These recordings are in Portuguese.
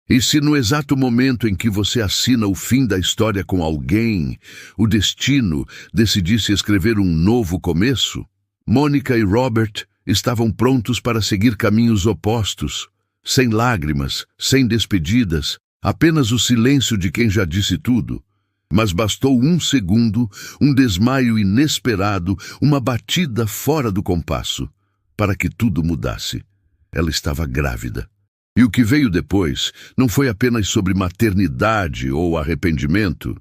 E se no exato momento em que você assina o fim da história com alguém, o destino decidisse escrever um novo começo? Mônica e Robert estavam prontos para seguir caminhos opostos, sem lágrimas, sem despedidas, apenas o silêncio de quem já disse tudo. Mas bastou um segundo, um desmaio inesperado, uma batida fora do compasso, para que tudo mudasse. Ela estava grávida. E o que veio depois não foi apenas sobre maternidade ou arrependimento,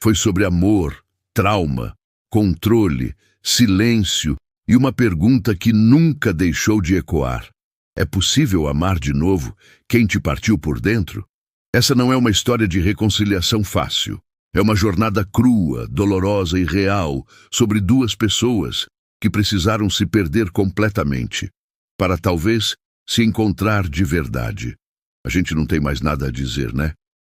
foi sobre amor, trauma, controle, silêncio e uma pergunta que nunca deixou de ecoar. É possível amar de novo quem te partiu por dentro? Essa não é uma história de reconciliação fácil. É uma jornada crua, dolorosa e real sobre duas pessoas que precisaram se perder completamente, para talvez se encontrar de verdade. A gente não tem mais nada a dizer, né?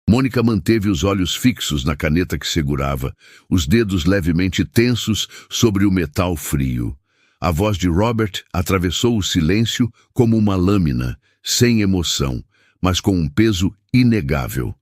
Mônica manteve os olhos fixos na caneta que segurava, os dedos levemente tensos sobre o metal frio. A voz de Robert atravessou o silêncio como uma lâmina, sem emoção, mas com um peso inegável.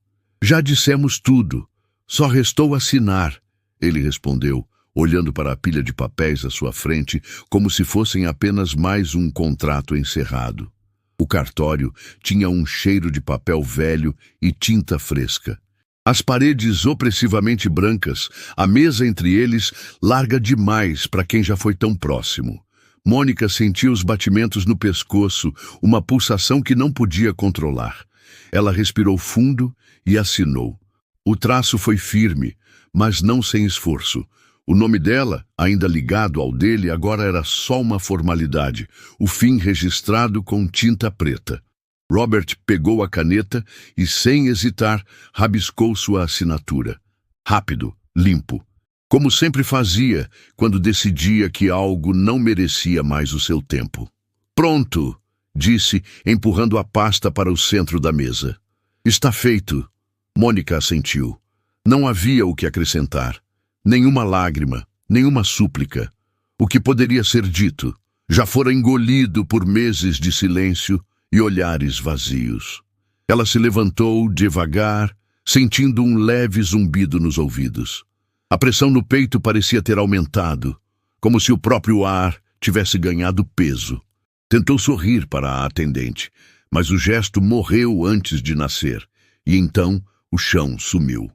Já dissemos tudo. Só restou assinar, ele respondeu, olhando para a pilha de papéis à sua frente, como se fossem apenas mais um contrato encerrado. O cartório tinha um cheiro de papel velho e tinta fresca. As paredes opressivamente brancas, a mesa entre eles larga demais para quem já foi tão próximo. Mônica sentiu os batimentos no pescoço, uma pulsação que não podia controlar. Ela respirou fundo e assinou. O traço foi firme, mas não sem esforço. O nome dela, ainda ligado ao dele, agora era só uma formalidade, o fim registrado com tinta preta. Robert pegou a caneta e, sem hesitar, rabiscou sua assinatura. Rápido, limpo. Como sempre fazia quando decidia que algo não merecia mais o seu tempo. Pronto, disse, empurrando a pasta para o centro da mesa. Está feito. Mônica assentiu. Não havia o que acrescentar. Nenhuma lágrima, nenhuma súplica. O que poderia ser dito já fora engolido por meses de silêncio e olhares vazios. Ela se levantou devagar, sentindo um leve zumbido nos ouvidos. A pressão no peito parecia ter aumentado, como se o próprio ar tivesse ganhado peso. Tentou sorrir para a atendente, mas o gesto morreu antes de nascer, e então o chão sumiu.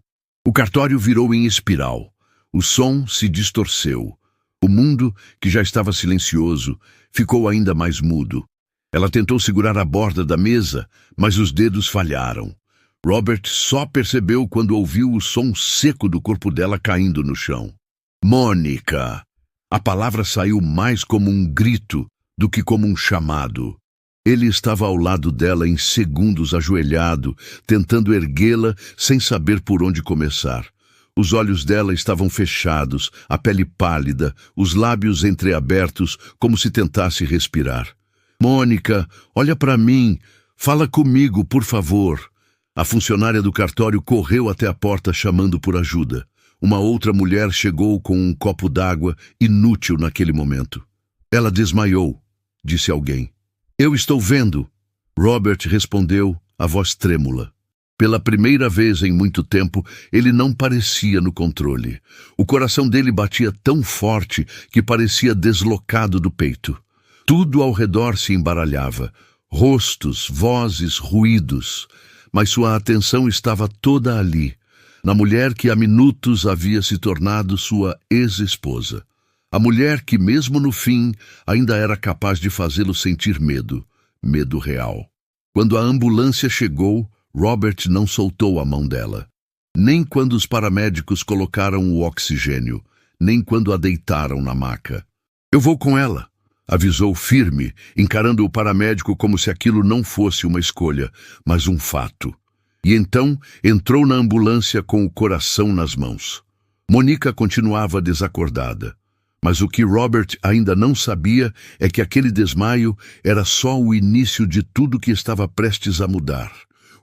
O cartório virou em espiral. O som se distorceu. O mundo, que já estava silencioso, ficou ainda mais mudo. Ela tentou segurar a borda da mesa, mas os dedos falharam. Robert só percebeu quando ouviu o som seco do corpo dela caindo no chão. Mônica! A palavra saiu mais como um grito do que como um chamado. Ele estava ao lado dela em segundos, ajoelhado, tentando erguê-la sem saber por onde começar. Os olhos dela estavam fechados, a pele pálida, os lábios entreabertos, como se tentasse respirar. Mônica, olha para mim. Fala comigo, por favor. A funcionária do cartório correu até a porta chamando por ajuda. Uma outra mulher chegou com um copo d'água, inútil naquele momento. Ela desmaiou, disse alguém. Eu estou vendo. Robert respondeu, a voz trêmula. Pela primeira vez em muito tempo, ele não parecia no controle. O coração dele batia tão forte que parecia deslocado do peito. Tudo ao redor se embaralhava. Rostos, vozes, ruídos. Mas sua atenção estava toda ali, na mulher que há minutos havia se tornado sua ex-esposa. A mulher que, mesmo no fim, ainda era capaz de fazê-lo sentir medo. Medo real. Quando a ambulância chegou, Robert não soltou a mão dela. Nem quando os paramédicos colocaram o oxigênio, nem quando a deitaram na maca. Eu vou com ela, avisou firme, encarando o paramédico como se aquilo não fosse uma escolha, mas um fato. E então entrou na ambulância com o coração nas mãos. Mônica continuava desacordada. Mas o que Robert ainda não sabia é que aquele desmaio era só o início de tudo que estava prestes a mudar.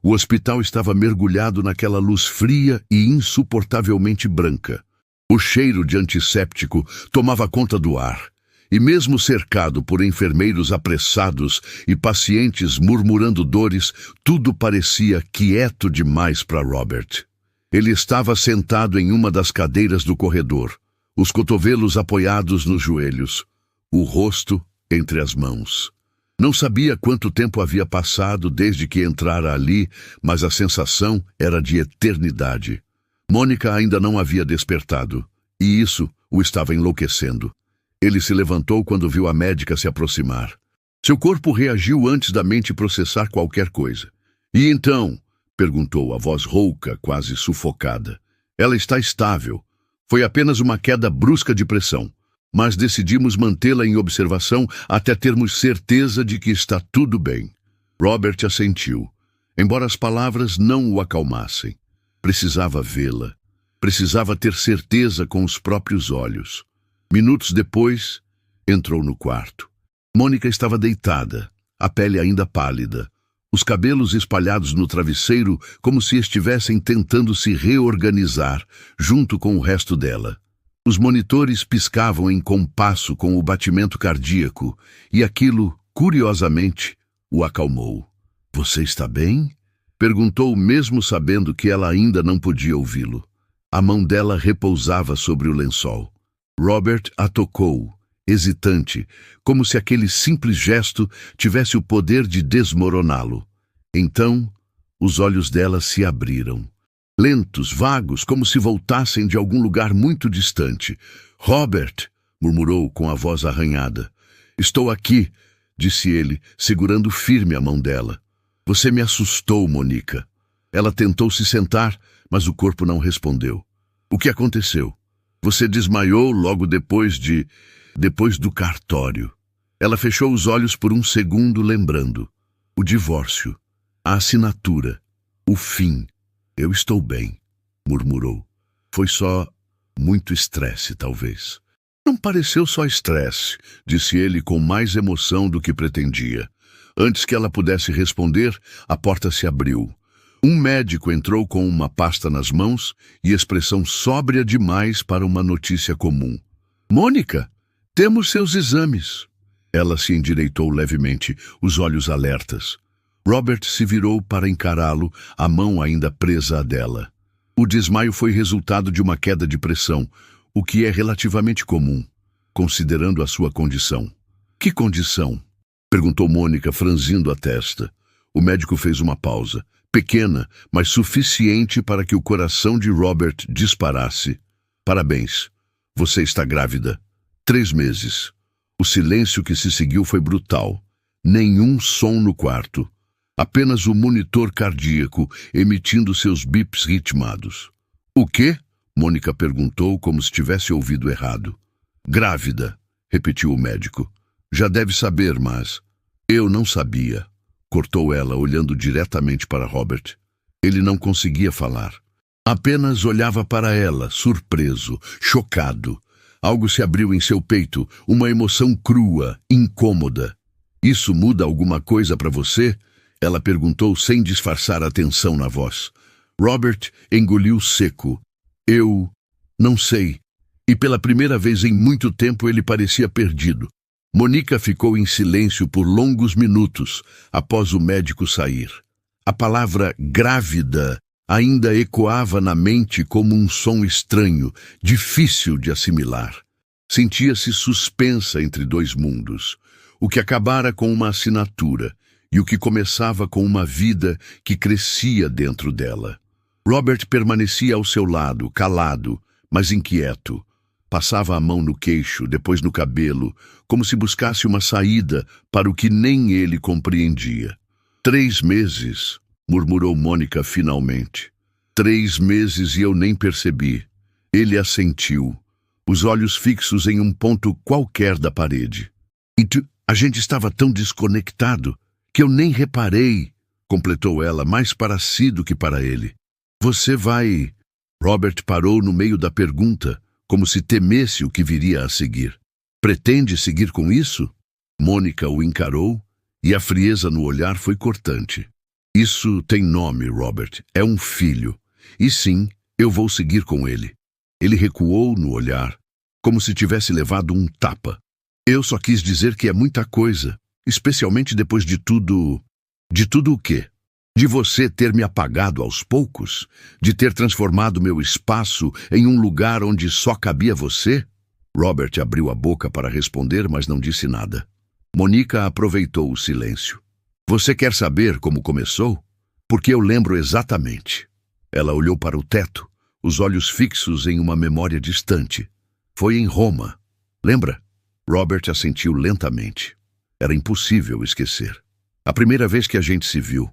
O hospital estava mergulhado naquela luz fria e insuportavelmente branca. O cheiro de antisséptico tomava conta do ar, E mesmo cercado por enfermeiros apressados e pacientes murmurando dores, tudo parecia quieto demais para Robert. Ele estava sentado em uma das cadeiras do corredor, os cotovelos apoiados nos joelhos, o rosto entre as mãos. Não sabia quanto tempo havia passado desde que entrara ali, mas a sensação era de eternidade. Mônica ainda não havia despertado, e isso o estava enlouquecendo. Ele se levantou quando viu a médica se aproximar. Seu corpo reagiu antes da mente processar qualquer coisa. "E então?", perguntou a voz rouca, quase sufocada. "Ela está estável. Foi apenas uma queda brusca de pressão, mas decidimos mantê-la em observação até termos certeza de que está tudo bem." Robert assentiu, embora as palavras não o acalmassem. Precisava vê-la. Precisava ter certeza com os próprios olhos. Minutos depois, entrou no quarto. Mônica estava deitada, a pele ainda pálida, os cabelos espalhados no travesseiro como se estivessem tentando se reorganizar junto com o resto dela. Os monitores piscavam em compasso com o batimento cardíaco, e aquilo, curiosamente, o acalmou. "Você está bem?", perguntou, mesmo sabendo que ela ainda não podia ouvi-lo. A mão dela repousava sobre o lençol. Robert a tocou, hesitante, como se aquele simples gesto tivesse o poder de desmoroná-lo. Então, os olhos dela se abriram. Lentos, vagos, como se voltassem de algum lugar muito distante. "Robert", murmurou com a voz arranhada. "Estou aqui", disse ele, segurando firme a mão dela. "Você me assustou, Mônica." Ela tentou se sentar, mas o corpo não respondeu. "O que aconteceu?" "Você desmaiou logo depois do cartório." Ela fechou os olhos por um segundo, lembrando. O divórcio, a assinatura, o fim. "Eu estou bem", murmurou. "Foi só muito estresse, talvez." "Não pareceu só estresse", disse ele com mais emoção do que pretendia. Antes que ela pudesse responder, a porta se abriu. Um médico entrou com uma pasta nas mãos e expressão sóbria demais para uma notícia comum. "Mônica, temos seus exames." Ela se endireitou levemente, os olhos alertas. Robert se virou para encará-lo, a mão ainda presa à dela. O desmaio foi resultado de uma queda de pressão, o que é relativamente comum, considerando a sua condição. "Que condição?", perguntou Mônica, franzindo a testa. O médico fez uma pausa. Pequena, mas suficiente para que o coração de Robert disparasse. "Parabéns. Você está grávida. 3 meses." O silêncio que se seguiu foi brutal. Nenhum som no quarto. Apenas o monitor cardíaco emitindo seus bips ritmados. "O quê?", Mônica perguntou como se tivesse ouvido errado. "Grávida", repetiu o médico. "Já deve saber, mas..." "Eu não sabia", cortou ela, olhando diretamente para Robert. Ele não conseguia falar. Apenas olhava para ela, surpreso, chocado. Algo se abriu em seu peito, uma emoção crua, incômoda. "Isso muda alguma coisa para você?", ela perguntou sem disfarçar a tensão na voz. Robert engoliu seco. "Eu não sei." E pela primeira vez em muito tempo ele parecia perdido. Mônica ficou em silêncio por longos minutos após o médico sair. A palavra grávida ainda ecoava na mente como um som estranho, difícil de assimilar. Sentia-se suspensa entre dois mundos, o que acabara com uma assinatura e o que começava com uma vida que crescia dentro dela. Robert permanecia ao seu lado, calado, mas inquieto. Passava a mão no queixo, depois no cabelo, como se buscasse uma saída para o que nem ele compreendia. 3 meses, murmurou Mônica finalmente. 3 meses e eu nem percebi. Ele assentiu, os olhos fixos em um ponto qualquer da parede. A gente estava tão desconectado que eu nem reparei, completou ela, mais para si do que para ele. Você vai... Robert parou no meio da pergunta, como se temesse o que viria a seguir. Pretende seguir com isso? Mônica o encarou e a frieza no olhar foi cortante. Isso tem nome, Robert. É um filho. E sim, eu vou seguir com ele. Ele recuou no olhar, como se tivesse levado um tapa. Eu só quis dizer que é muita coisa, especialmente depois de tudo... De tudo o quê? De você ter me apagado aos poucos? De ter transformado meu espaço em um lugar onde só cabia você? Robert abriu a boca para responder, mas não disse nada. Monica aproveitou o silêncio. Você quer saber como começou? Porque eu lembro exatamente. Ela olhou para o teto, os olhos fixos em uma memória distante. Foi em Roma. Lembra? Robert assentiu lentamente. Era impossível esquecer. A primeira vez que a gente se viu.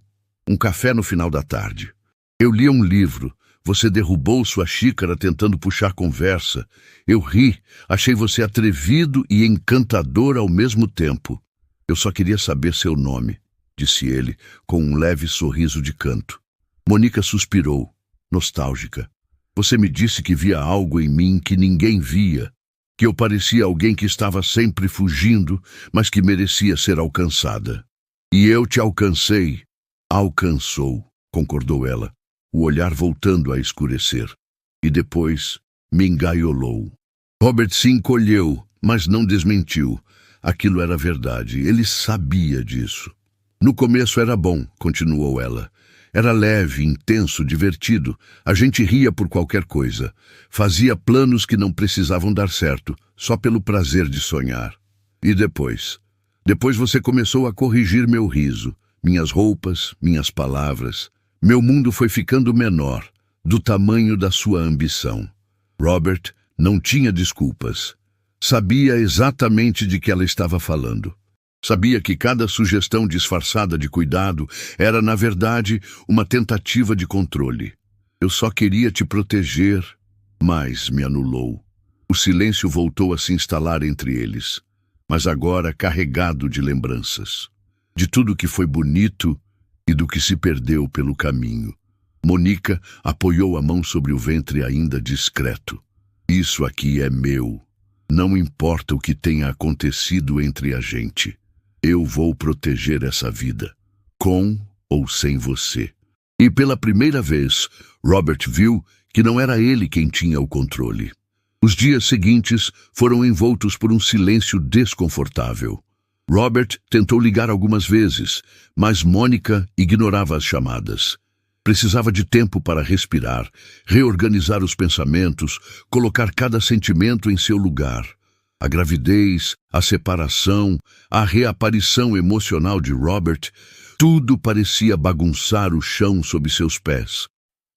Um café no final da tarde. Eu lia um livro. Você derrubou sua xícara tentando puxar conversa. Eu ri. Achei você atrevido e encantador ao mesmo tempo. Eu só queria saber seu nome, disse ele, com um leve sorriso de canto. Monica suspirou, nostálgica. Você me disse que via algo em mim que ninguém via. Que eu parecia alguém que estava sempre fugindo, mas que merecia ser alcançada. E eu te alcancei. Alcançou, concordou ela, o olhar voltando a escurecer. E depois me engaiolou. Robert se encolheu, mas não desmentiu. Aquilo era verdade, ele sabia disso. No começo era bom, continuou ela. Era leve, intenso, divertido. A gente ria por qualquer coisa. Fazia planos que não precisavam dar certo, só pelo prazer de sonhar. E depois? Depois você começou a corrigir meu riso. Minhas roupas, minhas palavras. Meu mundo foi ficando menor, do tamanho da sua ambição. Robert não tinha desculpas. Sabia exatamente de que ela estava falando. Sabia que cada sugestão disfarçada de cuidado era, na verdade, uma tentativa de controle. Eu só queria te proteger, mas me anulou. O silêncio voltou a se instalar entre eles, mas agora carregado de lembranças. De tudo que foi bonito e do que se perdeu pelo caminho. Monica apoiou a mão sobre o ventre ainda discreto. Isso aqui é meu. Não importa o que tenha acontecido entre a gente. Eu vou proteger essa vida, com ou sem você. E pela primeira vez, Robert viu que não era ele quem tinha o controle. Os dias seguintes foram envoltos por um silêncio desconfortável. Robert tentou ligar algumas vezes, mas Monica ignorava as chamadas. Precisava de tempo para respirar, reorganizar os pensamentos, colocar cada sentimento em seu lugar. A gravidez, a separação, a reaparição emocional de Robert, tudo parecia bagunçar o chão sob seus pés.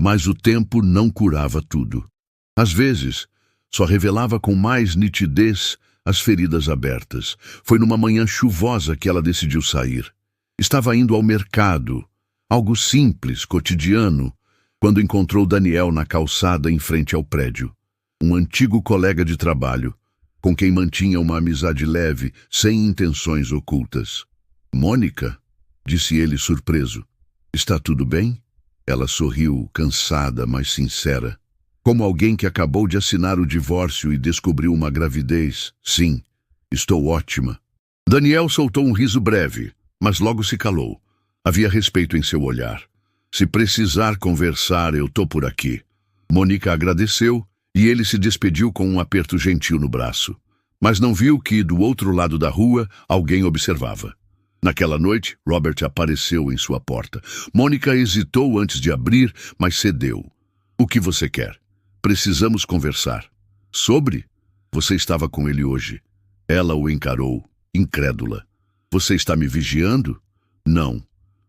Mas o tempo não curava tudo. Às vezes, só revelava com mais nitidez as feridas abertas. Foi numa manhã chuvosa que ela decidiu sair. Estava indo ao mercado, algo simples, cotidiano, quando encontrou Daniel na calçada em frente ao prédio. Um antigo colega de trabalho, com quem mantinha uma amizade leve, sem intenções ocultas. Mônica, disse ele surpreso. Está tudo bem? Ela sorriu, cansada, mas sincera. Como alguém que acabou de assinar o divórcio e descobriu uma gravidez. Sim, estou ótima. Daniel soltou um riso breve, mas logo se calou. Havia respeito em seu olhar. Se precisar conversar, eu tô por aqui. Mônica agradeceu e ele se despediu com um aperto gentil no braço. Mas não viu que, do outro lado da rua, alguém observava. Naquela noite, Robert apareceu em sua porta. Mônica hesitou antes de abrir, mas cedeu. O que você quer? Precisamos conversar. Sobre? Você estava com ele hoje. Ela o encarou, incrédula. Você está me vigiando? Não,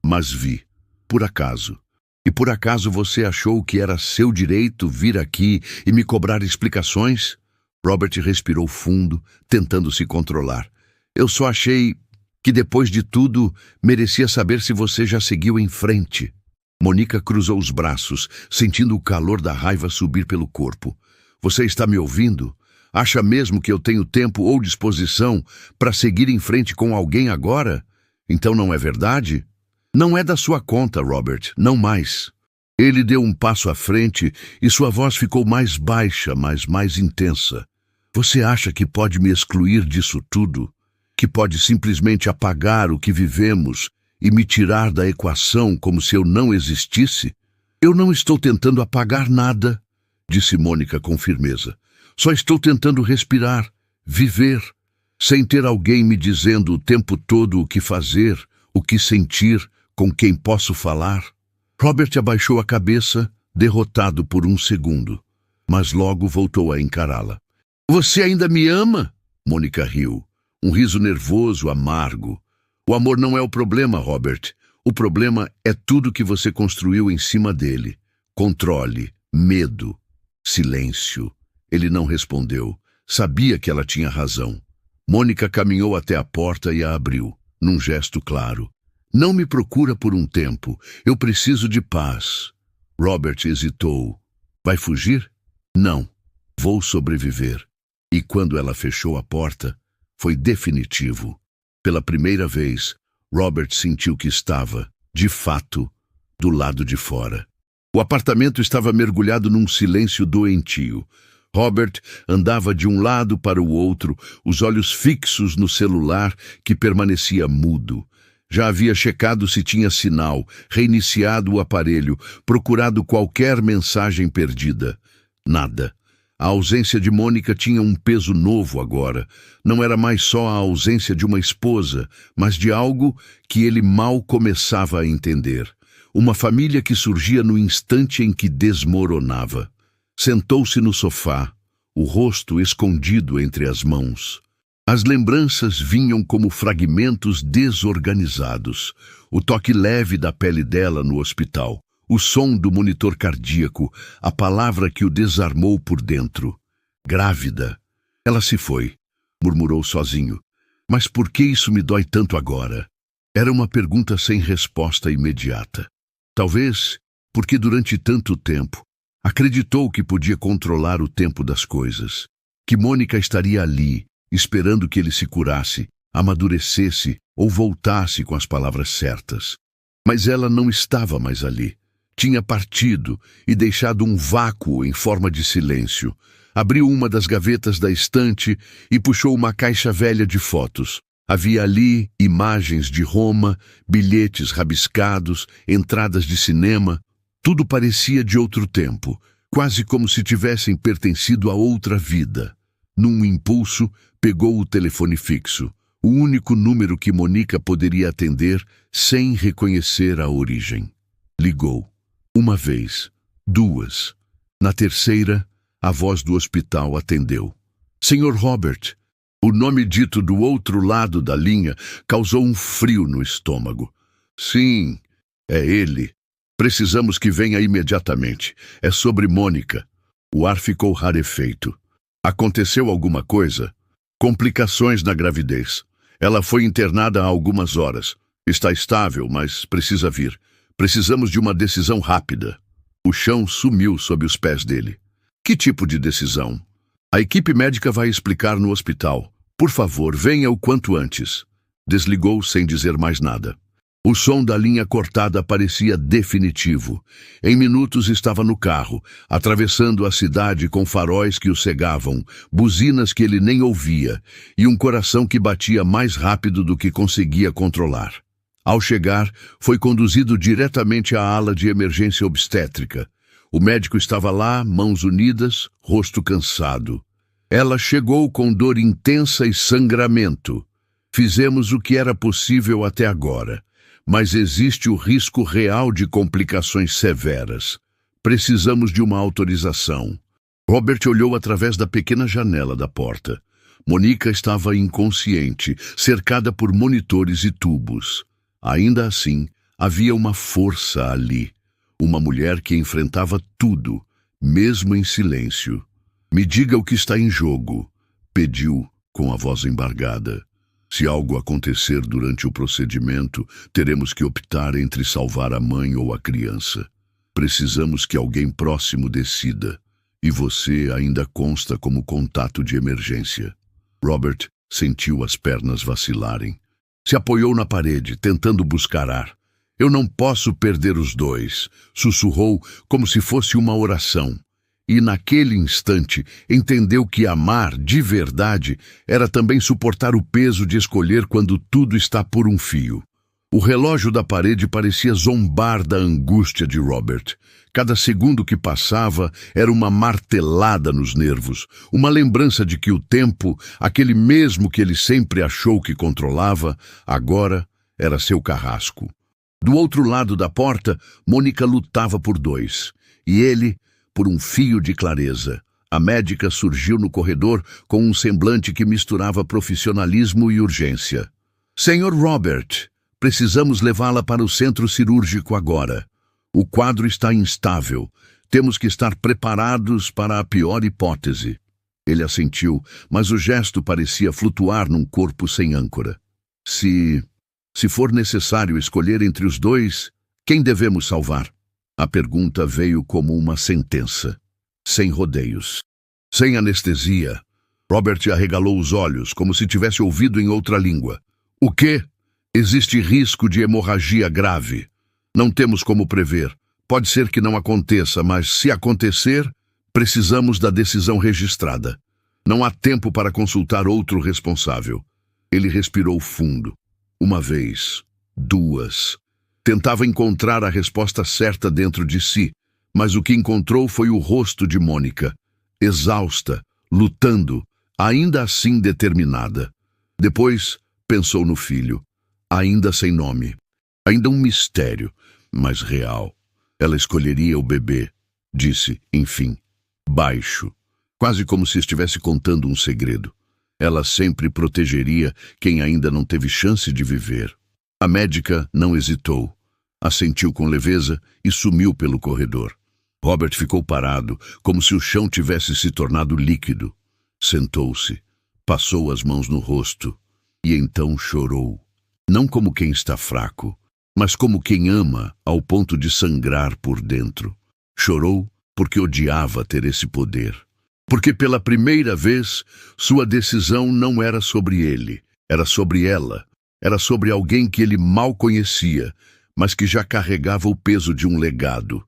mas vi. Por acaso. E por acaso você achou que era seu direito vir aqui e me cobrar explicações? Robert respirou fundo, tentando se controlar. Eu só achei que depois de tudo merecia saber se você já seguiu em frente. Monica cruzou os braços, sentindo o calor da raiva subir pelo corpo. Você está me ouvindo? Acha mesmo que eu tenho tempo ou disposição para seguir em frente com alguém agora? Então não é verdade? Não é da sua conta, Robert, não mais. Ele deu um passo à frente e sua voz ficou mais baixa, mas mais intensa. Você acha que pode me excluir disso tudo? Que pode simplesmente apagar o que vivemos e me tirar da equação como se eu não existisse? Eu não estou tentando apagar nada, disse Mônica com firmeza. Só estou tentando respirar, viver. sem ter alguém me dizendo o tempo todo o que fazer, o que sentir, com quem posso falar. Robert abaixou a cabeça, derrotado por um segundo, mas logo voltou a encará-la. Você ainda me ama? Mônica riu. Um riso nervoso, amargo. O amor não é o problema, Robert. O problema é tudo que você construiu em cima dele. Controle, medo, silêncio. Ele não respondeu. Sabia que ela tinha razão. Mônica caminhou até a porta e a abriu, num gesto claro. Não me procura por um tempo. Eu preciso de paz. Robert hesitou. Vai fugir? Não. Vou sobreviver. E quando ela fechou a porta, foi definitivo. Pela primeira vez, Robert sentiu que estava, de fato, do lado de fora. O apartamento estava mergulhado num silêncio doentio. Robert andava de um lado para o outro, os olhos fixos no celular, que permanecia mudo. Já havia checado se tinha sinal, reiniciado o aparelho, procurado qualquer mensagem perdida. Nada. A ausência de Mônica tinha um peso novo agora. Não era mais só a ausência de uma esposa, mas de algo que ele mal começava a entender. Uma família que surgia no instante em que desmoronava. Sentou-se no sofá, o rosto escondido entre as mãos. As lembranças vinham como fragmentos desorganizados. O toque leve da pele dela no hospital. O som do monitor cardíaco, a palavra que o desarmou por dentro. Grávida. Ela se foi, murmurou sozinho. Mas por que isso me dói tanto agora? Era uma pergunta sem resposta imediata. Talvez porque durante tanto tempo acreditou que podia controlar o tempo das coisas, que Mônica estaria ali, esperando que ele se curasse, amadurecesse ou voltasse com as palavras certas. Mas ela não estava mais ali. Tinha partido e deixado um vácuo em forma de silêncio. Abriu uma das gavetas da estante e puxou uma caixa velha de fotos. Havia ali imagens de Roma, bilhetes rabiscados, entradas de cinema. Tudo parecia de outro tempo, quase como se tivessem pertencido a outra vida. Num impulso, pegou o telefone fixo, o único número que Mônica poderia atender sem reconhecer a origem. Ligou. Uma vez, duas. Na terceira, a voz do hospital atendeu. Senhor Robert. O nome dito do outro lado da linha causou um frio no estômago. Sim, é ele. Precisamos que venha imediatamente. É sobre Mônica. O ar ficou rarefeito. Aconteceu alguma coisa? Complicações na gravidez. Ela foi internada há algumas horas. Está estável, mas precisa vir. Precisamos de uma decisão rápida. O chão sumiu sob os pés dele. Que tipo de decisão? A equipe médica vai explicar no hospital. Por favor, venha o quanto antes. Desligou sem dizer mais nada. O som da linha cortada parecia definitivo. Em minutos estava no carro, atravessando a cidade com faróis que o cegavam, buzinas que ele nem ouvia e um coração que batia mais rápido do que conseguia controlar. Ao chegar, foi conduzido diretamente à ala de emergência obstétrica. O médico estava lá, mãos unidas, rosto cansado. Ela chegou com dor intensa e sangramento. Fizemos o que era possível até agora, mas existe o risco real de complicações severas. Precisamos de uma autorização. Robert olhou através da pequena janela da porta. Mônica estava inconsciente, cercada por monitores e tubos. Ainda assim, havia uma força ali. Uma mulher que enfrentava tudo, mesmo em silêncio. Me diga o que está em jogo, pediu com a voz embargada. Se algo acontecer durante o procedimento, teremos que optar entre salvar a mãe ou a criança. Precisamos que alguém próximo decida, e você ainda consta como contato de emergência. Robert sentiu as pernas vacilarem. Se apoiou na parede, tentando buscar ar. Eu não posso perder os dois, sussurrou como se fosse uma oração. E naquele instante entendeu que amar de verdade era também suportar o peso de escolher quando tudo está por um fio. O relógio da parede parecia zombar da angústia de Robert. Cada segundo que passava era uma martelada nos nervos, uma lembrança de que o tempo, aquele mesmo que ele sempre achou que controlava, agora era seu carrasco. Do outro lado da porta, Mônica lutava por dois, e ele por um fio de clareza. A médica surgiu no corredor com um semblante que misturava profissionalismo e urgência. Senhor Robert, precisamos levá-la para o centro cirúrgico agora. O quadro está instável. Temos que estar preparados para a pior hipótese. Ele assentiu, mas o gesto parecia flutuar num corpo sem âncora. Se for necessário escolher entre os dois, quem devemos salvar? A pergunta veio como uma sentença. Sem rodeios. Sem anestesia. Robert arregalou os olhos, como se tivesse ouvido em outra língua. O quê? Existe risco de hemorragia grave. Não temos como prever. Pode ser que não aconteça, mas se acontecer, precisamos da decisão registrada. Não há tempo para consultar outro responsável. Ele respirou fundo. Uma vez, duas. Tentava encontrar a resposta certa dentro de si, mas o que encontrou foi o rosto de Mônica, exausta, lutando, ainda assim determinada. Depois, pensou no filho, ainda sem nome, ainda um mistério, mas real. Ela escolheria o bebê, disse, enfim, baixo, quase como se estivesse contando um segredo. Ela sempre protegeria quem ainda não teve chance de viver. A médica não hesitou. Assentiu com leveza e sumiu pelo corredor. Robert ficou parado, como se o chão tivesse se tornado líquido. Sentou-se, passou as mãos no rosto e então chorou. Não como quem está fraco, mas como quem ama ao ponto de sangrar por dentro. Chorou porque odiava ter esse poder. Porque pela primeira vez, sua decisão não era sobre ele, era sobre ela. Era sobre alguém que ele mal conhecia, mas que já carregava o peso de um legado.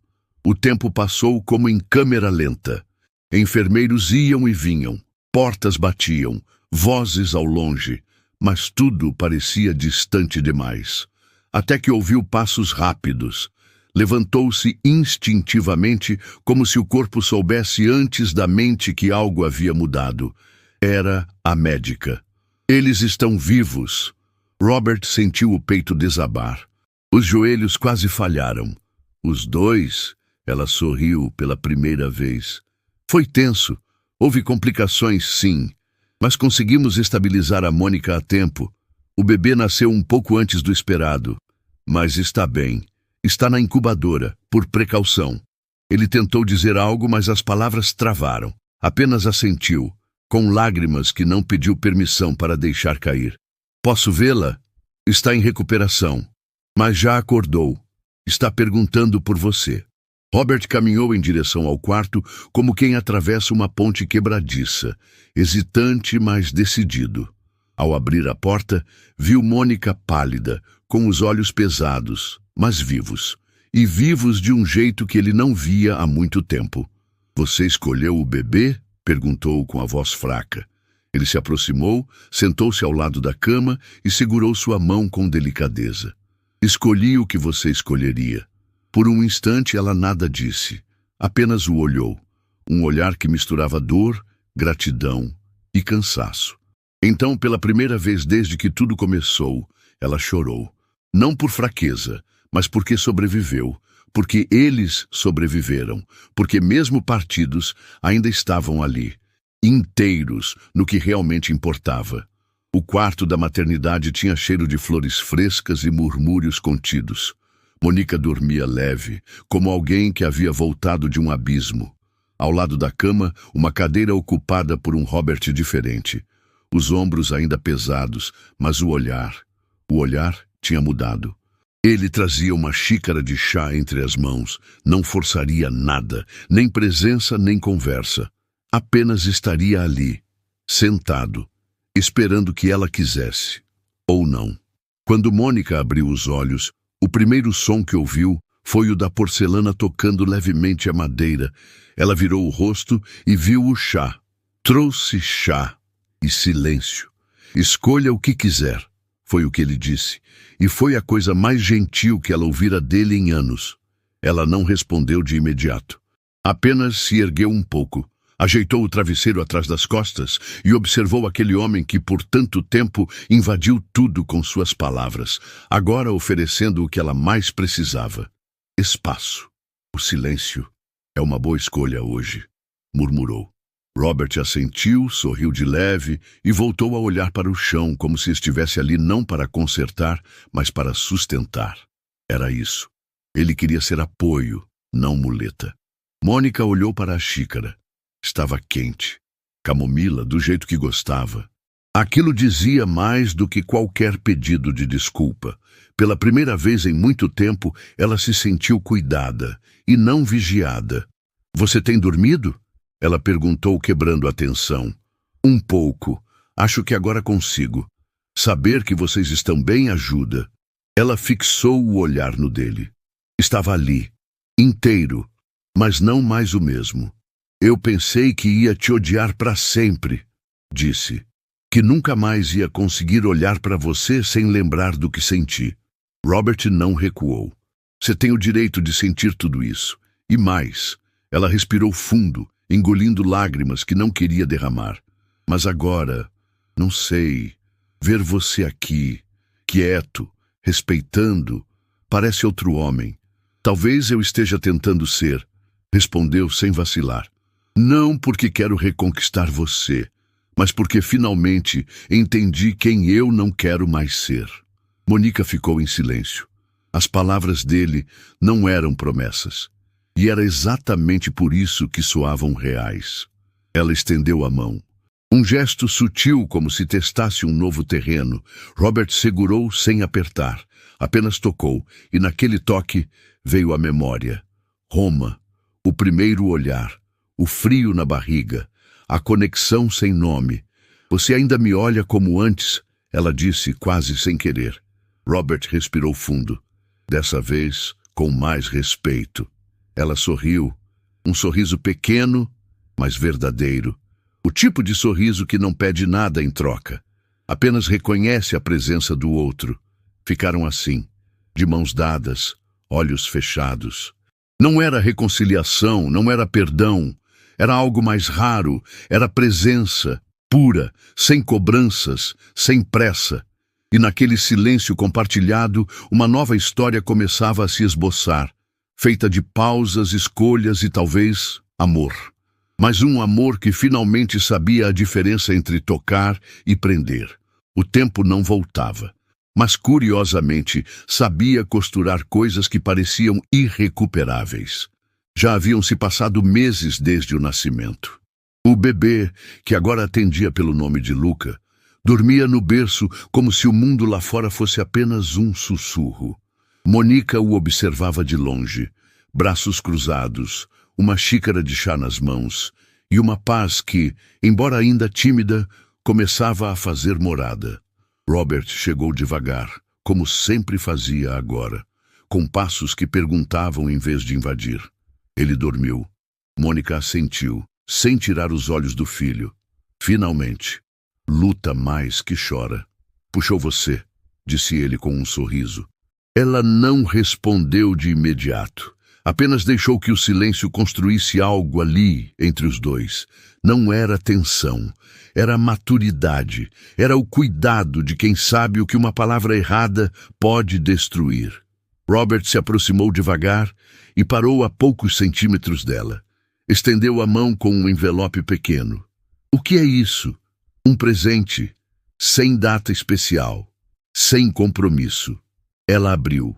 O tempo passou como em câmera lenta. Enfermeiros iam e vinham, portas batiam, vozes ao longe, mas tudo parecia distante demais. Até que ouviu passos rápidos. Levantou-se instintivamente, como se o corpo soubesse antes da mente que algo havia mudado. Era a médica. Eles estão vivos. Robert sentiu o peito desabar. Os joelhos quase falharam. Os dois, ela sorriu pela primeira vez. Foi tenso. Houve complicações, sim. Mas conseguimos estabilizar a Mônica a tempo. O bebê nasceu um pouco antes do esperado. Mas está bem. Está na incubadora, por precaução. Ele tentou dizer algo, mas as palavras travaram. Apenas assentiu, com lágrimas que não pediu permissão para deixar cair. Posso vê-la? Está em recuperação. Mas já acordou. Está perguntando por você. Robert caminhou em direção ao quarto como quem atravessa uma ponte quebradiça, hesitante, mas decidido. Ao abrir a porta, viu Mônica pálida, com os olhos pesados, mas vivos. E vivos de um jeito que ele não via há muito tempo. Você escolheu o bebê? Perguntou com a voz fraca. Ele se aproximou, sentou-se ao lado da cama e segurou sua mão com delicadeza. Escolhi o que você escolheria. Por um instante ela nada disse, apenas o olhou. Um olhar que misturava dor, gratidão e cansaço. Então, pela primeira vez desde que tudo começou, ela chorou. Não por fraqueza, mas porque sobreviveu, porque eles sobreviveram, porque mesmo partidos ainda estavam ali, inteiros no que realmente importava. O quarto da maternidade tinha cheiro de flores frescas e murmúrios contidos. Mônica dormia leve, como alguém que havia voltado de um abismo. Ao lado da cama, uma cadeira ocupada por um Robert diferente. Os ombros ainda pesados, mas o olhar tinha mudado. Ele trazia uma xícara de chá entre as mãos, não forçaria nada, nem presença nem conversa. Apenas estaria ali, sentado, esperando que ela quisesse, ou não. Quando Mônica abriu os olhos, o primeiro som que ouviu foi o da porcelana tocando levemente a madeira. Ela virou o rosto e viu o chá. Trouxe chá e silêncio. Escolha o que quiser. foi o que ele disse, e foi a coisa mais gentil que ela ouvira dele em anos. Ela não respondeu de imediato. Apenas se ergueu um pouco, ajeitou o travesseiro atrás das costas e observou aquele homem que por tanto tempo invadiu tudo com suas palavras, agora oferecendo o que ela mais precisava: espaço. O silêncio é uma boa escolha hoje, murmurou. Robert assentiu, sorriu de leve e voltou a olhar para o chão como se estivesse ali não para consertar, mas para sustentar. Era isso. Ele queria ser apoio, não muleta. Mônica olhou para a xícara. Estava quente. Camomila, do jeito que gostava. Aquilo dizia mais do que qualquer pedido de desculpa. Pela primeira vez em muito tempo, ela se sentiu cuidada e não vigiada. Você tem dormido? Ela perguntou, quebrando a tensão. Um pouco. Acho que agora consigo. Saber que vocês estão bem ajuda. Ela fixou o olhar no dele. Estava ali, inteiro, mas não mais o mesmo. Eu pensei que ia te odiar para sempre, disse. Que nunca mais ia conseguir olhar para você sem lembrar do que senti. Robert não recuou. Você tem o direito de sentir tudo isso. E mais. Ela respirou fundo, engolindo lágrimas que não queria derramar. Mas agora, não sei, ver você aqui, quieto, respeitando, parece outro homem. Talvez eu esteja tentando ser, respondeu sem vacilar. Não porque quero reconquistar você, mas porque finalmente entendi quem eu não quero mais ser. Mônica ficou em silêncio. As palavras dele não eram promessas. E era exatamente por isso que soavam reais. Ela estendeu a mão. Um gesto sutil, como se testasse um novo terreno. Robert segurou sem apertar. Apenas tocou, e naquele toque veio a memória. Roma, o primeiro olhar, o frio na barriga, a conexão sem nome. Você ainda me olha como antes, ela disse quase sem querer. Robert respirou fundo. Dessa vez, com mais respeito. Ela sorriu, um sorriso pequeno, mas verdadeiro. O tipo de sorriso que não pede nada em troca, apenas reconhece a presença do outro. Ficaram assim, de mãos dadas, olhos fechados. Não era reconciliação, não era perdão, era algo mais raro, era presença, pura, sem cobranças, sem pressa. E naquele silêncio compartilhado, uma nova história começava a se esboçar. Feita de pausas, escolhas e talvez amor. Mas um amor que finalmente sabia a diferença entre tocar e prender. O tempo não voltava, mas curiosamente sabia costurar coisas que pareciam irrecuperáveis. Já haviam se passado meses desde o nascimento. O bebê, que agora atendia pelo nome de Luca, dormia no berço como se o mundo lá fora fosse apenas um sussurro. Mônica o observava de longe, braços cruzados, uma xícara de chá nas mãos, e uma paz que, embora ainda tímida, começava a fazer morada. Robert chegou devagar, como sempre fazia agora, com passos que perguntavam em vez de invadir. Ele dormiu. Mônica assentiu, sem tirar os olhos do filho. Finalmente. Luta mais que chora. Puxou você, disse ele com um sorriso. Ela não respondeu de imediato. Apenas deixou que o silêncio construísse algo ali entre os dois. Não era tensão, era maturidade, era o cuidado de quem sabe o que uma palavra errada pode destruir. Robert se aproximou devagar e parou a poucos centímetros dela. Estendeu a mão com um envelope pequeno. O que é isso? Um presente, sem data especial, sem compromisso. Ela abriu.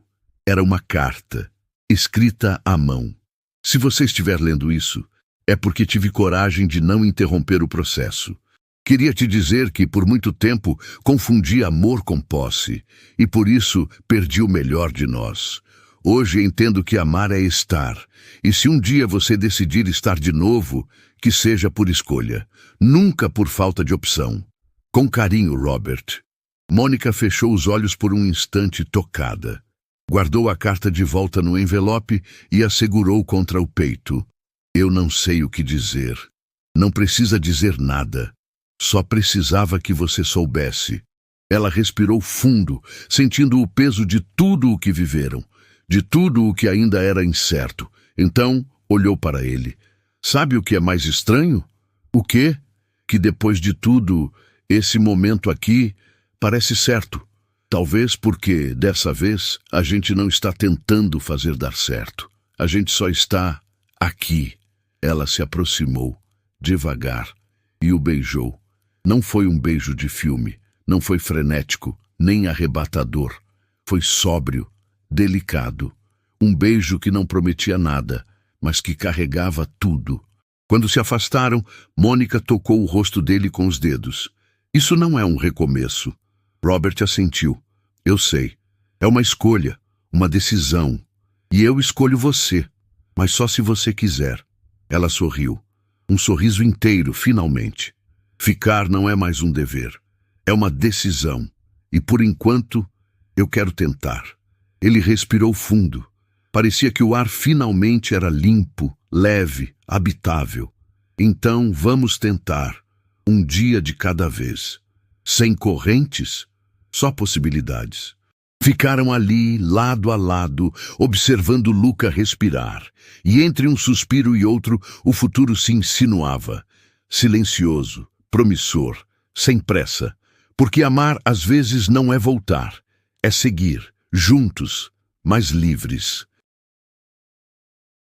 Era uma carta, escrita à mão. Se você estiver lendo isso, é porque tive coragem de não interromper o processo. Queria te dizer que, por muito tempo, confundi amor com posse, e por isso perdi o melhor de nós. Hoje entendo que amar é estar, e se um dia você decidir estar de novo, que seja por escolha, nunca por falta de opção. Com carinho, Robert. Mônica fechou os olhos por um instante tocada. Guardou a carta de volta no envelope e a segurou contra o peito. Eu não sei o que dizer. Não precisa dizer nada. Só precisava que você soubesse. Ela respirou fundo, sentindo o peso de tudo o que viveram, de tudo o que ainda era incerto. Então, olhou para ele. Sabe o que é mais estranho? O quê? Que depois de tudo, esse momento aqui parece certo. Talvez porque, dessa vez, a gente não está tentando fazer dar certo. A gente só está aqui. Ela se aproximou, devagar, e o beijou. Não foi um beijo de filme, não foi frenético, nem arrebatador. Foi sóbrio, delicado. Um beijo que não prometia nada, mas que carregava tudo. Quando se afastaram, Mônica tocou o rosto dele com os dedos. Isso não é um recomeço. Robert assentiu. Eu sei. É uma escolha, uma decisão. E eu escolho você, mas só se você quiser. Ela sorriu. Um sorriso inteiro, finalmente. Ficar não é mais um dever. É uma decisão. E por enquanto, eu quero tentar. Ele respirou fundo. Parecia que o ar finalmente era limpo, leve, habitável. Então vamos tentar, um dia de cada vez. Sem correntes, só possibilidades. Ficaram ali, lado a lado, observando Luca respirar. E entre um suspiro e outro, o futuro se insinuava. Silencioso, promissor, sem pressa. Porque amar às vezes não é voltar, é seguir, juntos, mas livres.